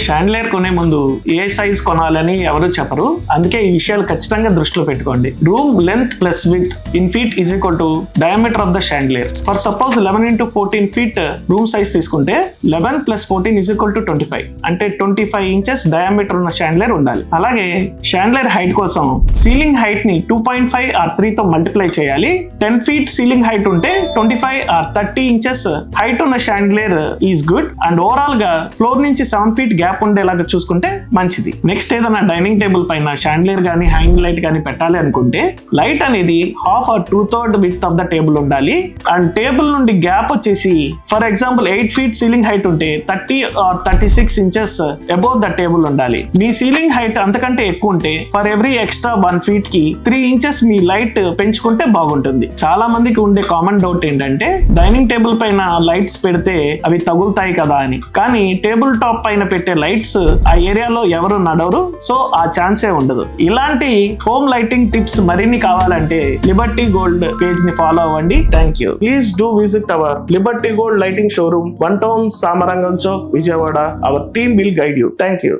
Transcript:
Chandelier కొనే ముందు ఏ size కొనాలని ఎవరు చెప్పరు, అందుకే ఈ విషయాలు ఖచ్చితంగా దృష్టిలో పెట్టుకోండి. Room length plus width in feet is equal to diameter of the chandelier. For suppose 11 into 14 feet room size తీసుకుంటే 11 + 14 ఈజ్ ఈక్వల్ టు 25, అంటే 25 inches డయామీటర్ ఉన్న షాండ్లియర్ ఉండాలి. అలాగే షాండ్లియర్ హైట్ కోసం సీలింగ్ హైట్ ని 2.5 or 3 తో మల్టిప్లై చేయాలి. 10 feet ceiling height ఉంటే 25 or 30 inches హైట్ ఉన్న chandelier is good. And overall గా ఫ్లోర్ నుంచి 7 feet గ్యాప్ ఉండేలాగా చూసుకుంటే మంచిది. నెక్స్ట్ ఏదైనా డైనింగ్ టేబుల్ పైన షాండ్లియర్ గానీ హ్యాంగ్ లైట్ గానీ పెట్టాలి అనుకుంటే లైట్ అనేది 1/2 or 2/3 width of the table ఉండాలి. అండ్ టేబుల్ నుండి గ్యాప్ వచ్చేసి for example 8 feet ceiling height ఉంటే 30 or 36 inches above the table ఉండాలి. మీ సీలింగ్ హైట్ అంతకంటే ఎక్కువ ఉంటే ఫర్ ఎవ్రీ ఎక్స్ట్రా 1 feet కి 3 inches మీ లైట్ పెంచుకుంటే బాగుంటుంది. చాలా మందికి ఉండే కామన్ డౌట్ ఏంటంటే డైనింగ్ టేబుల్ పైన లైట్స్ పెడితే అవి తగులుతాయి కదా అని. కానీ టేబుల్ టాప్ పైన పెట్టే లైట్స్ ఆ ఏరియాలో ఎవరు నడవరు, సో ఆ ఛాన్సే ఉండదు. ఇలాంటి హోమ్ లైటింగ్ టిప్స్ మరిన్ని కావాలంటే లిబర్టీ గోల్డ్ పేజ్ ని ఫాలో అవ్వండి. Thank you. Please do visit our Liberty gold lighting showroom, 1 Town, Samarangan Chowk, Vijayawada. Our team will guide you. Thank you.